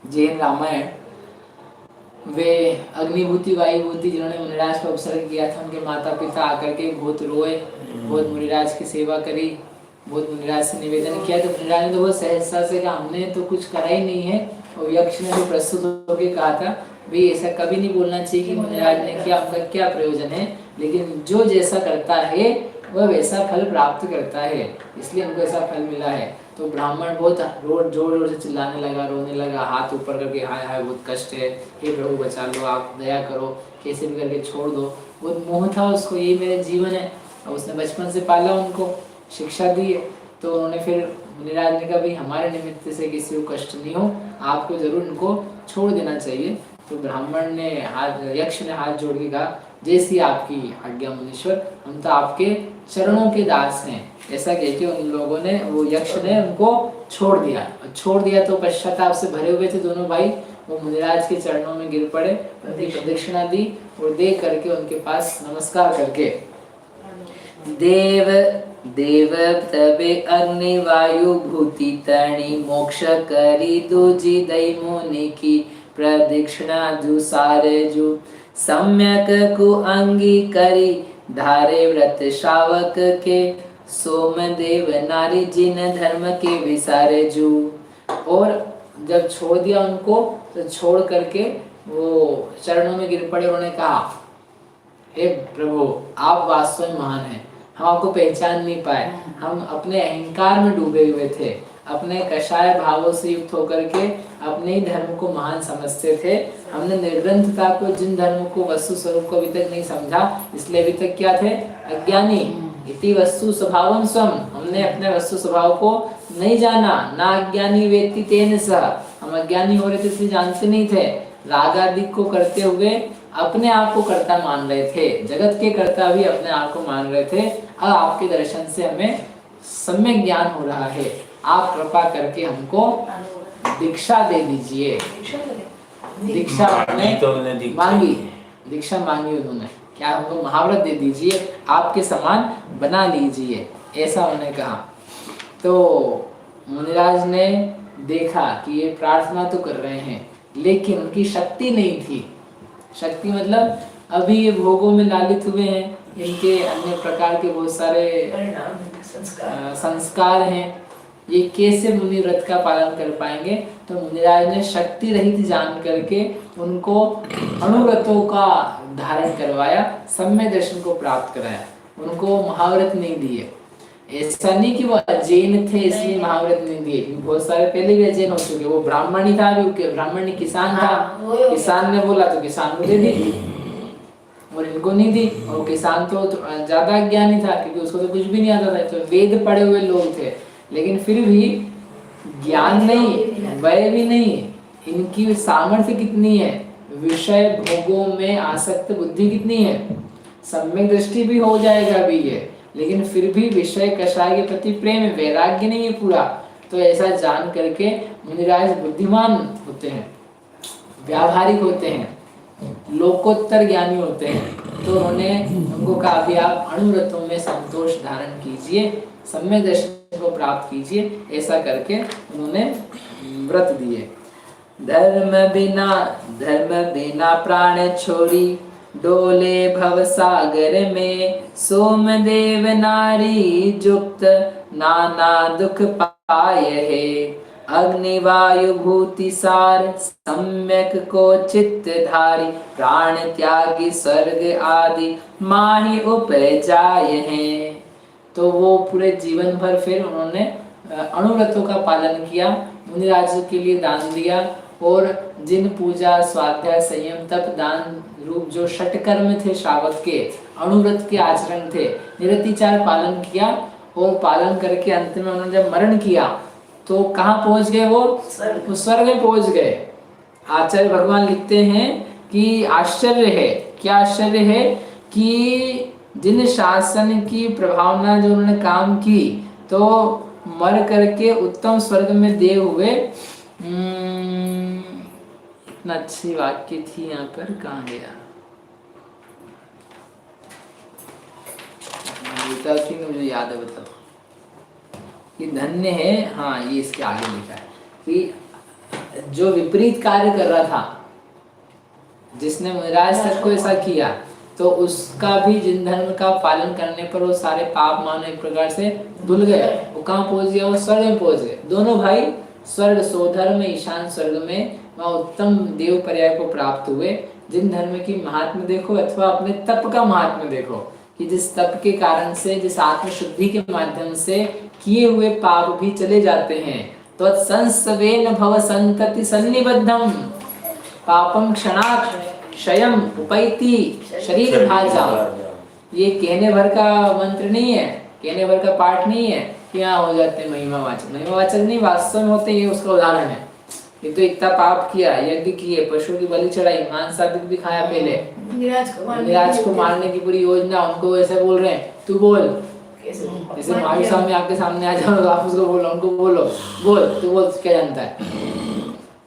जैन रामायण, वे अग्निभूति वायुभूति जिन्होंने मुनिराज को उपसर्ग किया था, उनके माता पिता आकर के बहुत रोए, बहुत मुनिराज की सेवा करी, बहुत मुनिराज से निवेदन किया। तो मुनिराज ने तो बहुत सहजता से कहा हमने तो कुछ करा ही नहीं है। और यक्ष ने जो प्रस्तुत होकर कहा था भाई ऐसा कभी नहीं बोलना चाहिए कि मुनिराज ने किया, उनका क्या प्रयोजन है, लेकिन जो जैसा करता है वह वैसा फल प्राप्त करता है, इसलिए उनको ऐसा फल मिला है। तो ब्राह्मण बहुत जोर जोर से चिल्लाने लगा, रोने लगा, हाथ ऊपर करके हाय हाय बहुत कष्ट है, हे प्रभु बचा लो, आप दया करो, कैसे भी करके छोड़ दो। बहुत मोह था उसको, यही मेरे जीवन है। और उसने बचपन से पाला, उनको शिक्षा दी है। तो उन्होंने फिर मुनिराज ने कहा भाई हमारे निमित्त से किसी को कष्ट नहीं हो, आपको जरूर इनको छोड़ देना चाहिए। तो ब्राह्मण ने यक्ष ने हाथ जोड़ के कहा जैसी आपकी आज्ञा मुनीश्वर, हम तो आपके चरणों के दास हैं। ऐसा कह के उन लोगों ने, वो यक्ष ने उनको छोड़ दिया। छोड़ दिया तो पश्चाताप से भरे हुए थे दोनों भाई, वो मुनिराज के चरणों में गिर पड़े, उनकी प्रदक्षिणा दी और दे करके उनके पास नमस्कार करके देव देव तबे अग्नि वायु भूति तणी मोक्ष करी दूजी दई मुनि की प्रदक्षिणा जु सारे जु सम्यक कु अंगी करी धारे व्रत श्रावक के सोमदेव नारी जिन धर्म के विसारे जू। और जब छोड़ दिया उनको तो छोड़ करके वो चरणों में गिर पड़े। उन्होंने कहा हे प्रभु आप वास्तव में महान हैं, हम आपको पहचान नहीं पाए, हम अपने अहंकार में डूबे हुए थे, अपने कषाय भावों से युक्त होकर के अपने ही धर्म को महान समझते थे। हमने निर्ग्रंथता को, जिन धर्म को वस्तु स्वरूप को अभी तक नहीं समझा, इसलिए अभी तक क्या थे, अज्ञानी। इति वस्तु स्वभावं स्वम, हमने अपने वस्तु स्वभाव को नहीं जाना। ना अज्ञानी वेत्ति तेन सह, हम अज्ञानी हो रहे थे इसलिए जानते नहीं थे। राग आदि को करते हुए अपने आप को कर्ता मान रहे थे, जगत के कर्ता भी अपने आप को मान रहे थे। अब आपके दर्शन से हमें सम्यक ज्ञान हो रहा है, आप कृपा करके हमको दीक्षा दे दीजिए। दीक्षा उन्होंने मांगी, दीक्षा मांगी उन्होंने, क्या हमको महाव्रत दे दीजिए, आपके समान बना लीजिए, ऐसा उन्होंने कहा। तो मुनिराज ने देखा कि ये प्रार्थना तो कर रहे हैं लेकिन उनकी शक्ति नहीं थी। शक्ति मतलब अभी ये भोगों में लालित हुए हैं, इनके अन्य प्रकार के बहुत सारे संस्कार हैं, ये कैसे मुनि व्रत का पालन कर पाएंगे। तो मुनिराज ने शक्ति रहित जान करके उनको अणुव्रतों का धारण करवाया, सम्यक दर्शन को प्राप्त कराया, उनको महाव्रत नहीं दिए। ऐसा नहीं कि वो अजैन थे इसलिए महाव्रत नहीं दिए, बहुत सारे पहले भी अजैन हो चुके। वो ब्राह्मण ही था, ब्राह्मण ही किसान था, किसान ने बोला तो किसान को दे दी और इनको नहीं दी। और किसान तो ज्यादा ज्ञानी था क्योंकि उसको तो कुछ भी नहीं आता था, तो वेद पढ़े हुए लोग थे, लेकिन फिर भी ज्ञान नहीं, वय भी नहीं। इनकी सामर्थ्य कितनी है, विषय भोगों में आसक्त बुद्धि कितनी है, सम्यक दृष्टि भी हो जाएगा भी ये, लेकिन फिर भी विषय कषाय के प्रति प्रेम, वैराग्य नहीं है पूरा। तो ऐसा जान करके मुनिराज बुद्धिमान होते हैं, व्यावहारिक होते हैं, लोकोत्तर ज्ञानी होते हैं। तो उन्होंने उनको कहा अभी आप अणुव्रतों में संतोष धारण कीजिए, सम्यक दर्शन को प्राप्त कीजिए। ऐसा करके उन्होंने व्रत दिए। धर्म बिना प्राण छोड़ी डोले भव सागर में सोमदेव नारी जुक्त नाना दुख पाए है। अग्नि वायु भूति सार सम्यक को चित्त धारी प्राण त्यागी स्वर्ग आदि माही उपजाए हैं। तो वो पूरे जीवन भर फिर उन्होंने अणुव्रतों का पालन किया, मुनिराज के लिए दान दिया और जिन पूजा स्वाध्याय संयम तप दान रूप जो षटकर्म थे श्रावक के, अणुव्रत के आचरण थे, निरतिचार पालन किया। और पालन करके अंत में उन्होंने जब मरण किया तो कहाँ पहुंच गए, वो स्वर्ग में पहुंच गए। आचार्य भगवान लिखते हैं कि आश्चर्य है, क्या आश्चर्य है कि जिन शासन की प्रभावना जो उन्होंने काम की तो मर करके उत्तम स्वर्ग में देव हुए। इतना अच्छी वाक्य थी यहाँ पर, कहाँ गया, मुझे याद है, बताओ कि धन्य है। हाँ, ये इसके आगे लिखा है कि जो विपरीत कार्य कर रहा था, जिसने मुनिराज सर को ऐसा किया, तो उसका भी जिन धर्म का पालन करने पर वो सारे पाप मानो एक प्रकार से धुल गए। वो कहाँ पहुंच गया? वो स्वर्ग में पहुंच गए। दोनों भाई स्वर्ग सोधर में, ईशान स्वर्ग में, वहाँ उत्तम देव पर्याय को प्राप्त हुए। जिन धर्म की महात्म्य देखो अथवा अपने तप का महात्म्य देखो कि जिस तप के कारण से, जिस आत्मशुद्धि के माध्यम से किए हुए पाप भी चले जाते हैं। तो संसवेन भव संतति सन्निबद्धम पापम क्षणाक्षयम उपैति शरीर भाजा। ये कहने भर का मंत्र नहीं है, कहने भर का पाठ नहीं है कि यहाँ हो जाते हैं महिमावाचक। महिमावाचक नहीं, वास्तव में होते, ये उसका उदाहरण है। ये तो इतना पाप किया, यज्ञ किए, पशु की बलि चढ़ाई, मांस आदि भी खाया पहले, मुनिराज को मारने की पूरी योजना, उनको ऐसे बोल रहे हैं तू बोल, जैसे महावीर स्वामी आपके सामने आ जाओ आप उसको बोलो, उनको बोलो बोल, तू बोल क्या जानता है।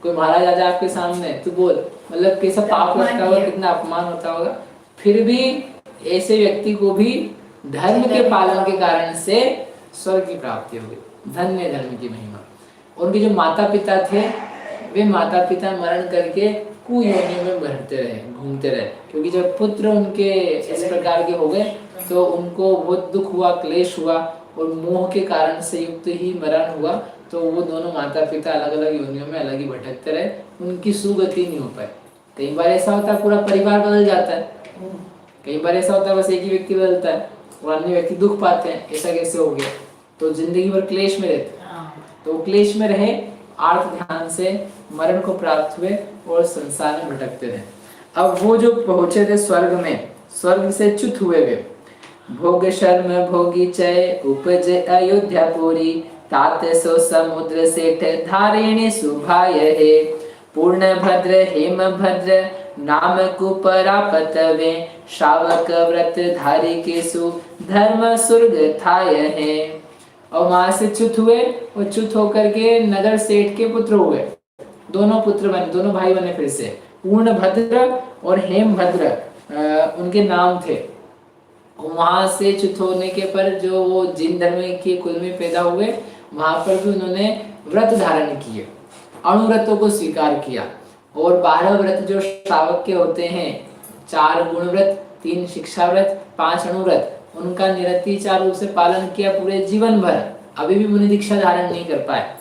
कोई महाराज आ जाए आपके सामने, तू बोल, मतलब कैसा पाप लगता होगा, कितना अपमान होता होगा। फिर भी ऐसे व्यक्ति को भी धर्म के पालन के कारण से स्वर्ग की प्राप्ति हो गई। धन्य धर्म की महिमा। उनके जो माता पिता थे, वे माता पिता मरण करके कुयोनियों में बढ़ते रहे, घूमते रहे, क्योंकि जब पुत्र उनके इस प्रकार के हो गए तो उनको बहुत दुख हुआ, क्लेश हुआ और मोह के कारण से युक्त ही मरण हुआ। तो वो दोनों माता पिता अलग अलग योनियों में अलग ही भटकते रहे, उनकी सुगति नहीं हो पाई। कई बार ऐसा होता है पूरा परिवार बदल जाता है, कई बार ऐसा होता है बस एक ही व्यक्ति बदलता है और अन्य व्यक्ति दुख पाते हैं, ऐसा कैसे हो गया। तो जिंदगी भर क्लेश में रहते, तो क्लेश में रहे, आर्थ ध्यान से मरण को प्राप्त हुए और संसार में भटकते रहे। अब वो जो पहुंचे थे स्वर्ग में, स्वर्ग से च्युत हुए वे। भोग शर्म भोगी चय उपजे अयोध्यापुरी, तात सो समुद्र सेठ धारिणी सुभाय है। पूर्ण भद्र हेम भद्र नाम कुपरापतवे, श्रावक व्रत धारी केसु धर्म सुर्ग थाय है। और वहां से च्युत हुए और च्युत होकर के नगर सेठ के पुत्र हुए। दोनों पुत्र बने, दोनों भाई बने फिर से। पूर्ण भद्र और हेम भद्र उनके नाम थे। वहां से च्युत होने के पर जो वो जिन धर्म के कुल में पैदा हुए, वहां पर भी उन्होंने व्रत धारण किए, अणुव्रतों को स्वीकार किया। और 12 व्रत जो श्रावक के होते हैं, 4 गुण व्रत, 3 शिक्षा व्रत, 5 अणुव्रत, उनका निरतिचार रूप से पालन किया पूरे जीवन भर। अभी भी मुनि दीक्षा धारण नहीं कर पाए।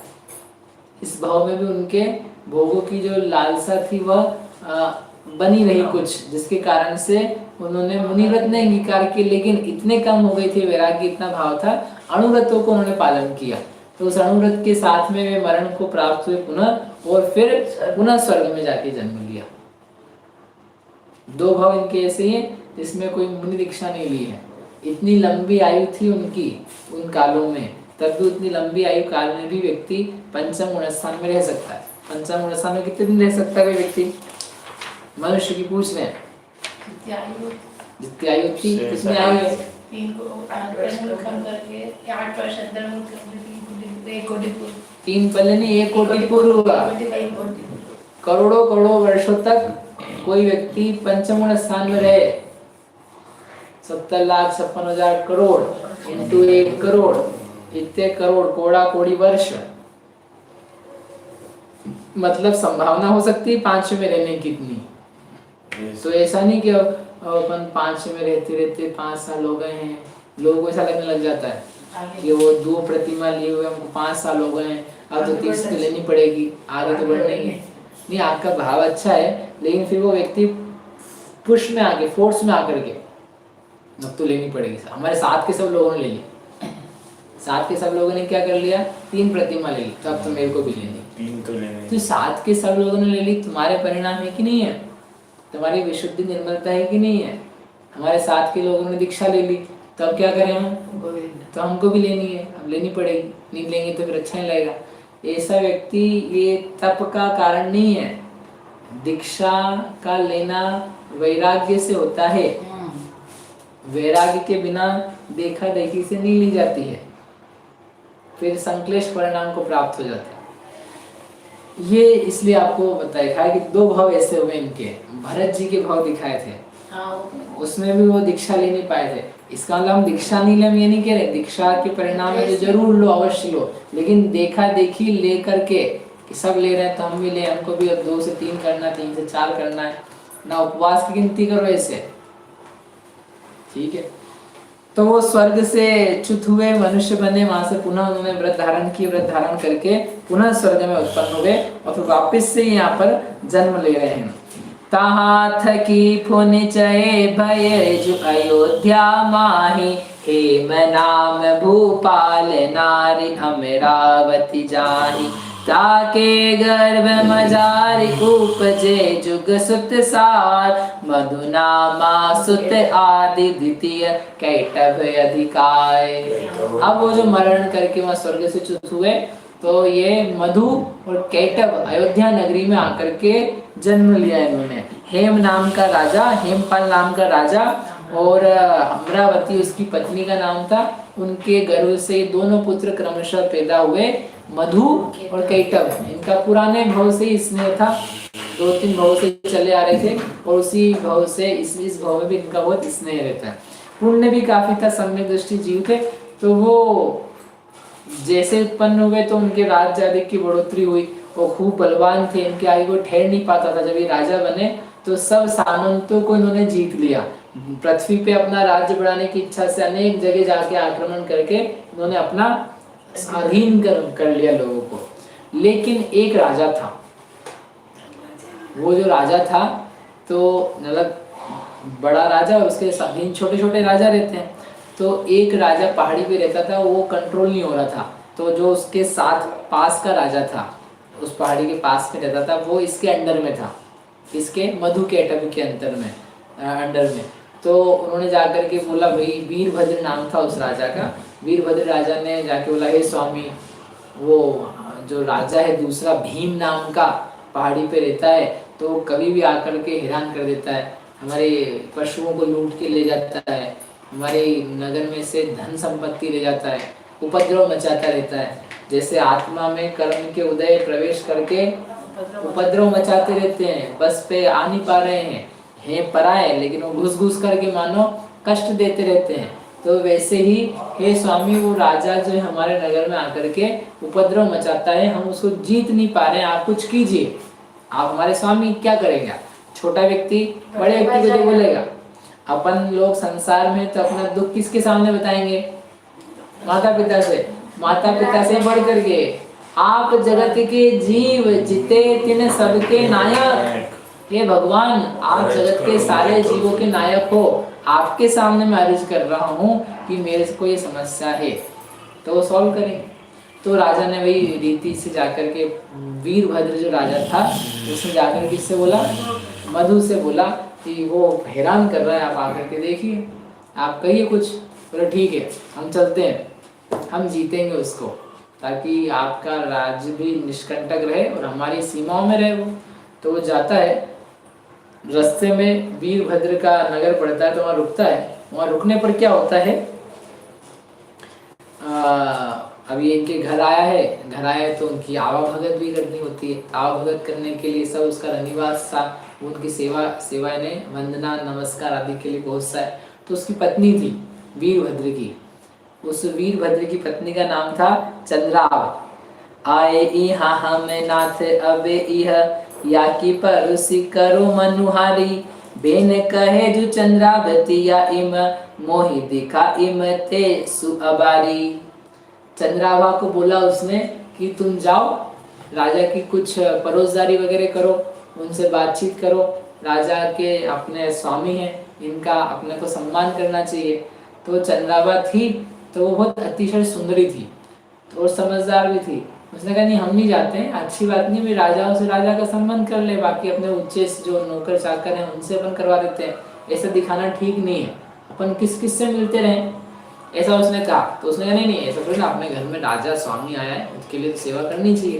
इस भाव में भी उनके भोगों की जो लालसा थी वह बनी रही कुछ, जिसके कारण से उन्होंने मुनि व्रत नहीं अंगीकार किए, लेकिन इतने कम हो गए थे, वैराग्य इतना भाव था, अणुव्रतों को उन्होंने पालन किया। तो उस अणुव्रत के साथ में वे मरण को प्राप्त हुए पुनः, और फिर पुनः स्वर्ग में जाके जन्म लिया। 2 भाव इनके ऐसे ही हैं जिसमें कोई मुनि दीक्षा नहीं ली है। इतनी लंबी आयु थी उनकी उन कालों में, तब भी उतनी लंबी आयु काल में भी व्यक्ति पंचम गुणस्थान में रह सकता है। पंचम गुणस्थान में कितने दिन रह सकता है कोई व्यक्ति? मनुष्य की पूछ रहे हैं, जितनी आयु थी कितनी आयु है? 3 पल्ले नहीं, 1 कोटि पूर्व होगा। करोड़ों करोड़ों वर्षों तक कोई व्यक्ति पंचम गुणस्थान में रहे। 70,56,000 करोड़ इंटू 1 करोड़, इतने करोड़, कोड़ा कोड़ी वर्ष, मतलब संभावना हो सकती है 5 में रहने की इतनी। तो ऐसा नहीं कि अपन 5 में रहते रहते 5 साल हो गए हैं, लोगों को ऐसा लगने लग जाता है कि वो 2 प्रतिमा लिए हुए हमको 5 साल हो गए हैं, अब तो 30 तो लेनी पड़ेगी, आगे तो बढ़ना ही है। नहीं, आपका भाव अच्छा है, लेकिन फिर वो व्यक्ति पुश में आके, फोर्स में आकर के अब तो लेनी पड़ेगी। हमारे साथ के सब लोगों ने ले ली, साथ के सब लोगों ने क्या कर लिया, 3 प्रतिमा ले ली, तो अब तो मेरे को भी लेनी। 3 तो लेने, तो साथ के सब लोगों ने ले ली, तुम्हारे परिणाम है कि नहीं है? तुम्हारी विशुद्धि निर्मलता है कि नहीं है? हमारे साथ के लोगों ने दीक्षा ले ली, तो अब क्या करें हम? तो हमको भी लेनी है, अब लेनी पड़ेगी, नहीं लेंगे तो फिर अच्छा नहीं लगेगा। ऐसा व्यक्ति, ये तप का कारण नहीं है, दीक्षा का लेना वैराग्य से होता है। वैराग्य के बिना देखा देखी से नहीं ली जाती है, फिर संक्लेश परिणाम को प्राप्त हो जाता है। ये इसलिए आपको बताया कि 2 भाव ऐसे हुए इनके। भरत जी के भाव दिखाए थे, उसमें भी वो दीक्षा ले नहीं पाए थे। इसका मतलब हम दीक्षा नहीं ले, ये नहीं कह रहे, दीक्षा के परिणाम में जो जरूर लो, अवश्य लो, लेकिन देखा देखी ले करके कि सब ले रहे हैं तो हम भी ले, हमको भी अब 2 से 3 करना है, 3 से 4 करना है ना, उपवास की गिनती करो ऐसे, ठीक है। तो वो स्वर्ग से च्युत हुए, मनुष्य बने, वहां से पुनः उन्होंने व्रत धारण किए, व्रत धारण करके पुनः स्वर्ग में उत्पन्न हुए और फिर वापस से यहाँ पर जन्म ले रहे हैं। तहाँ थकी फुन चये भय जो अयोध्या माही, हेम नाम भूपाल नारी अमरावती जाही। ताके गर्भ मजारी उपजे जुग सुत सार, मधुनामा सुत आदि द्वितीय कैटभ अधिकाय। अब वो जो मरण करके वहाँ स्वर्ग से च्युत हुए, तो ये मधु और कैटभ अयोध्या नगरी में आकर के जन्म लिया इन्होंने। हेम नाम का राजा, हेमपाल नाम का राजा और अमरावती उसकी पत्नी का नाम था। उनके गर्भ से दोनों पुत्र क्रमशः पैदा हुए, मधु और कैटभ। इनका पुराने भाव से स्नेह था, 2-3 भाव से चले आ रहे थे और उसी भाव से इस भाव में भी इनका बहुत स्नेह रहता है। पुण्य भी काफी था, सम्यक दृष्टि जीव थे, तो वो जैसे उत्पन्न हुए तो उनके राज्य आदि की बढ़ोतरी हुई। वो खूब बलवान थे, इनके आगे कोई ठहर नहीं पाता था। जब ये राजा बने तो सब सामंतों को इन्होंने जीत लिया। पृथ्वी पे अपना राज्य बढ़ाने की इच्छा से अनेक जगह जाके आक्रमण करके इन्होंने अपना अधीन कर लिया लोगों को। लेकिन एक राजा था, वो जो राजा था तो मतलब बड़ा राजा और उसके अधीन छोटे छोटे राजा रहते हैं। तो एक राजा पहाड़ी पे रहता था, वो कंट्रोल नहीं हो रहा था। तो जो उसके साथ पास का राजा था, उस पहाड़ी के पास में रहता था, वो इसके अंडर में था, इसके मधु कैटभ के अंतर में अंडर में। तो उन्होंने जाकर के बोला, भाई वीरभद्र नाम था उस राजा का। वीरभद्र राजा ने जाके बोला, हे स्वामी, वो जो राजा है दूसरा भीम नाम का पहाड़ी पे रहता है, तो कभी भी आकर के हैरान कर देता है, हमारे पशुओं को लूट के ले जाता है, हमारे नगर में से धन संपत्ति ले जाता है, उपद्रव मचाता रहता है। जैसे आत्मा में कर्म के उदय प्रवेश करके उपद्रव मचाते रहते हैं, बस पे आ नहीं पा रहे हैं पराए, लेकिन वो घुस घुस करके मानो कष्ट देते रहते हैं। तो वैसे ही हे स्वामी, वो राजा जो है हमारे नगर में आकर के उपद्रव मचाता है, हम उसको जीत नहीं पा रहे हैं, आप कुछ कीजिए। आप हमारे स्वामी क्या करेगा? छोटा व्यक्ति बड़े व्यक्ति को जो बोलेगा। अपन लोग संसार में तो अपना दुख किसके सामने बताएंगे? माता पिता से। माता पिता से बढ़ करके आप जगत के जीव जिते तिन सबके नायक। ये भगवान, आप जगत के सारे जीवों के नायक हो। आपके सामने मैं अर्ज कर रहा हूँ कि मेरे को ये समस्या है, तो वो सॉल्व करेंगे। तो राजा ने वही रीति से जाकर के, वीरभद्र जो राजा था उसने जाकर किससे बोला? मधु से बोला कि वो हैरान कर रहा है, आप आकर के देखिए, आप कहिए कुछ। बोले ठीक है, हम चलते हैं, हम जीतेंगे उसको, ताकि आपका राज्य भी निष्कंटक रहे और हमारी सीमाओं में रहे वो। तो वो जाता है, रास्ते में वीरभद्र का नगर पड़ता है, तो वहाँ रुकता है। वहाँ रुकने पर क्या होता है, अभी इनके घर आया है, घर आया तो उनकी आवाभगत भी करनी होती है। आवाभगत करने के लिए सब उसका रनिवास था, उनकी सेवा ने वंदना नमस्कार आदि के लिए बहुत सा है। तो उसकी पत्नी थी वीरभद्र की, उस वीरभद्र की पत्नी का नाम था चंद्राव। आए इहा हम नाथ अबे इह, या की परुसी करो मनुहारी। बेन कहे जो चंद्रावती या इम, मोहि दिखा इम ते सुअबारी। चंद्रावा को बोला उसने कि तुम जाओ, राजा की कुछ परोसदारी वगैरह करो, उनसे बातचीत करो। राजा के अपने स्वामी हैं, इनका अपने को सम्मान करना चाहिए। तो चंद्रावा थी, तो वो बहुत अतिशय सुंदरी थी और समझदार भी थी। उसने कहा नहीं, हम नहीं जाते हैं, अच्छी बात नहीं, मैं राजाओं से राजा का सम्मान कर ले, बाकी अपने उच्चे जो नौकर चाकर हैं उनसे अपन करवा देते हैं। ऐसा दिखाना ठीक नहीं है, अपन किस किस से मिलते रहें, ऐसा उसने कहा। तो उसने कहा नहीं, ऐसा थोड़ी ना, अपने घर में राजा स्वामी आया है, उसके लिए सेवा करनी चाहिए।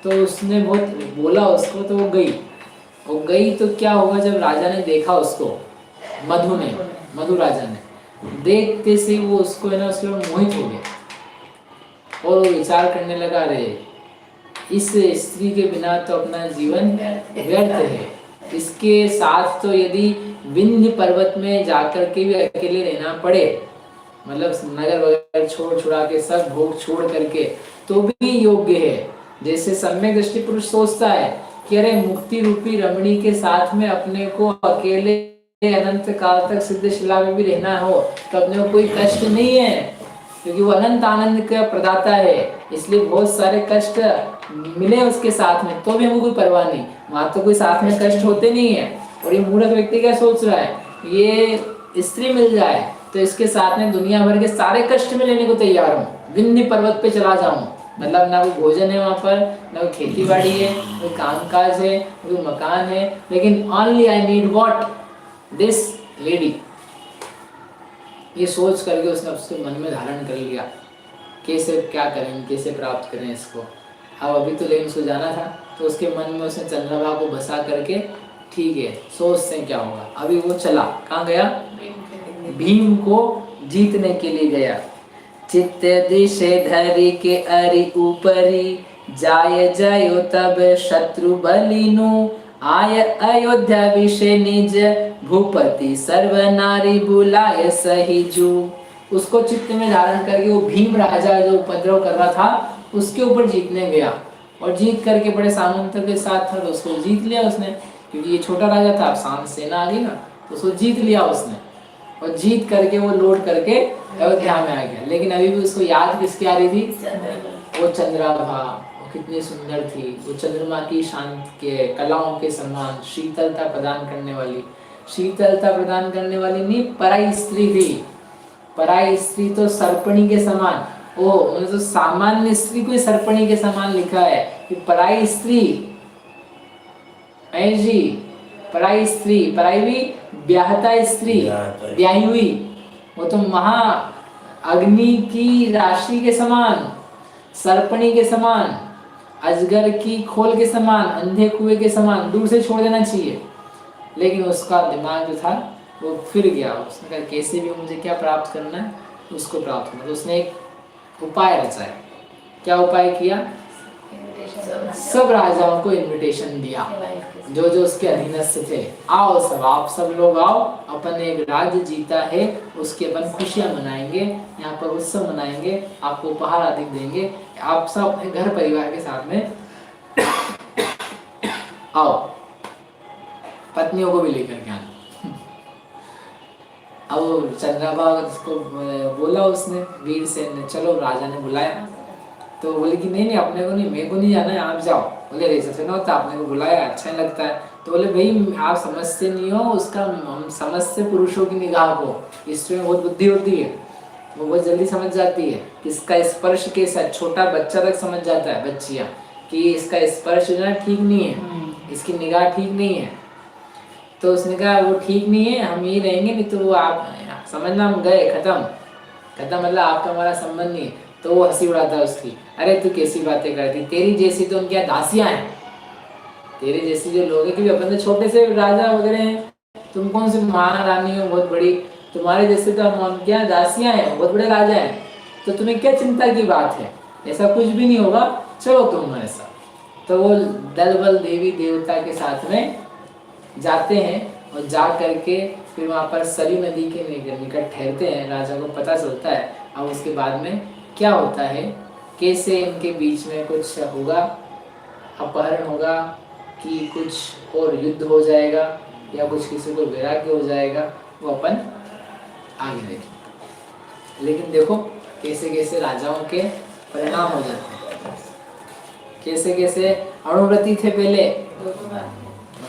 तो उसने बहुत बोला उसको, तो वो गई। तो क्या हुआ, जब राजा ने देखा उसको, मधु राजा ने देखते से वो उसको है ना, उसके ऊपर मोहित हो गया और वो विचार करने लगा, रे इस स्त्री के बिना तो अपना जीवन व्यर्थ है। इसके साथ तो यदि विंध्य पर्वत में जाकर के भी अकेले रहना पड़े, मतलब नगर वगैरह छोड़ छुड़ा के सब भोग छोड़ करके, तो भी योग्य है। जैसे सम्यक दृष्टि पुरुष सोचता है कि अरे मुक्ति रूपी रमणी के साथ में अपने को अकेले अनंत काल तक सिद्ध शिला में भी रहना हो तो अपने को कोई कष्ट नहीं है, क्योंकि वो अनंत आनंद का प्रदाता है, इसलिए बहुत सारे कष्ट मिले उसके साथ में तो भी हमको कोई परवाह नहीं, वहां तो कोई साथ में कष्ट होते नहीं है। और ये मूर्ख व्यक्ति क्या सोच रहा है, ये स्त्री मिल जाए तो इसके साथ में दुनिया भर के सारे कष्ट में लेने को तैयार हूँ, विंध्य पर्वत पे चला जाऊं, मतलब ना कोई भोजन है वहां पर, ना कोई खेती बाड़ी है, कोई कामकाज है, कोई मकान है, लेकिन only I need what, this lady. ये सोच करके उसने उसके मन में धारण कर लिया, कैसे क्या करें, कैसे प्राप्त करें इसको। अब अभी तो लेकिन उसको जाना था, तो उसके मन में उसने चंद्रभा को बसा करके ठीक है सोचते हैं क्या होगा। अभी वो चला, कहाँ गया, भीम को जीतने के लिए गया। चित्त दिशे धरि के अरि ऊपरी, जाय जयो तब शत्रु बलिनु, आय अयोध्या विषे निज भूपति, सर्व नारी बुलाए सही जू। उसको चित्त में धारण करके वो भीम राजा जो उपद्रव कर रहा था उसके ऊपर जीतने गया, और जीत करके बड़े सामंत के साथ था तो उसको जीत लिया उसने, क्योंकि ये छोटा राजा था, अब शांत सेना आ गई ना, तो उसको जीत लिया उसने, और जीत करके वो लौट करके अयोध्या में आ गया। लेकिन अभी भी उसको याद किसकी आ रही थी, वो चंद्राभा, वो कितनी सुंदर थी, वो चंद्रमा की शांत के कलाओं के समान शीतलता प्रदान करने वाली, शीतलता प्रदान करने वाली नहीं, पराई स्त्री थी। पराई स्त्री तो सर्पणी के समान, ओ उन्होंने तो सामान्य स्त्री को सर्पणी के समान लिखा है कि पराई स्त्री, जी पराई स्त्री, पराई भी ब्याहता स्त्री, ब्याही हुई, वो तो महा अग्नि की राशि के समान, सर्पणी के समान, अजगर की खोल के समान, अंधे कुएं के समान, दूर से छोड़ देना चाहिए। लेकिन उसका दिमाग जो था वो फिर गया, उसने कहा कैसे भी मुझे क्या प्राप्त करना है, उसको प्राप्त करना। तो उसने एक उपाय रचाया। क्या उपाय किया, सब राजाओं को इनविटेशन दिया जो जो उसके अधीनस्थ थे, आओ सब, आप सब लोग आओ, अपन एक राज्य जीता है उसकी अपन खुशियां मनाएंगे, यहाँ पर उत्सव मनाएंगे, आपको उपहार आदि देंगे, आप सब अपने घर परिवार के साथ में आओ, पत्नियों को भी लेकर के आना। अब चंद्रभा को बोला उसने, वीर सेन ने, चलो राजा ने बुलाया, तो बोले कि नहीं नहीं अपने को नहीं, मेरे को नहीं जाना है, आप जाओ। बोले ऐसा तो ना होता, आपने को बुलाया अच्छा नहीं लगता है। तो बोले भाई आप समझते नहीं हो, उसका हम समझते पुरुषों की निगाह को, स्त्री में बहुत बुद्धि होती है, वो बहुत जल्दी समझ जाती है इसका स्पर्श के साथ, छोटा बच्चा तक समझ जाता है, बच्चियां, कि इसका स्पर्श जो है ठीक नहीं है, इसकी निगाह ठीक नहीं है। तो उसने कहा वो ठीक नहीं है, हम यही रहेंगे, नहीं तो वो आप समझना हम गए, खत्म खत्म, मतलब आपका हमारा संबंध नहीं है। तो वो हंसी उड़ाता है उसकी, अरे तू कैसी बातें करती, तेरी जैसी तो उनकी दासियां हैं, तेरे जैसी जो लोग हैं, क्योंकि अपन तो छोटे से राजा वगैरह हैं, तुम कौन से महारानी हो बहुत बड़ी, तुम्हारे जैसे तो हम क्या दासियां हैं, बहुत बड़े राजा हैं, तो तुम्हें क्या चिंता की बात है, ऐसा कुछ भी नहीं होगा, चलो तुम हमारे साथ। तो वो दल बल देवी देवता के साथ में जाते हैं, और जा करके फिर वहाँ पर सरयू नदी के निकट ठहरते हैं। राजा को पता चलता है। अब उसके बाद में क्या होता है, कैसे इनके बीच में कुछ होगा, अपहरण होगा कि कुछ और युद्ध हो जाएगा, या कुछ किसी को वैराग्य हो जाएगा, वो अपन आगे देखें। लेकिन देखो कैसे कैसे राजाओं के परिणाम हो जाते हैं, कैसे कैसे अणुव्रती थे पहले,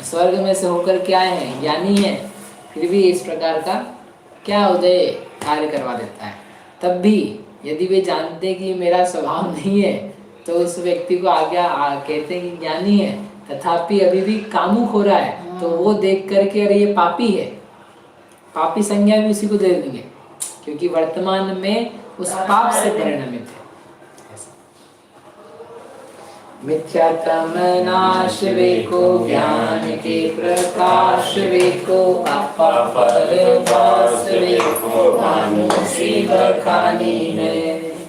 स्वर्ग में से होकर के आए हैं, ज्ञानी हैं, फिर भी इस प्रकार का क्या उदय कार्य करवा देता है। तब भी यदि वे जानते कि मेरा स्वभाव नहीं है, तो उस व्यक्ति को आगे कहते हैं कि ज्ञानी है, तथापि अभी भी कामुक हो रहा है, तो वो देख करके अरे ये पापी है, पापी संज्ञा भी उसी को दे देंगे, क्योंकि वर्तमान में उस पाप से परिणमित है। मिथ्यात्म नाश वेको, ज्ञान के प्रकाश वेको, अपापर वास वेको, मानुषी बखानी है।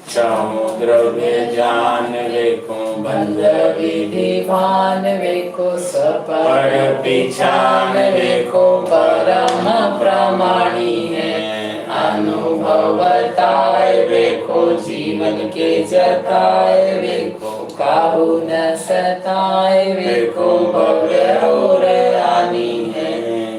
चाहूं द्रव्य ज्ञान वेको, बंध विधि भान वेको, पर पिछान वेको, परम प्रमाणी है। अनुभवताय वेको, जीवन के जताए वेको, काहू न सताए वेको भव्य और रानी है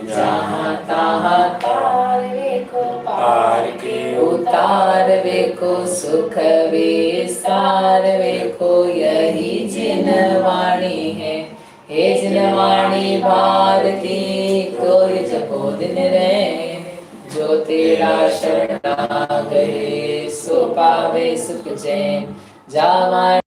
जहाँ तहाँ तार वेको पार के उतार वेको सुख विस्तार वेको यही जिनवाणी है हे जिनवाणी भारती तोरि जपो दिन रैन जो तेरा शरण गए सो पावे सुख चैन जावा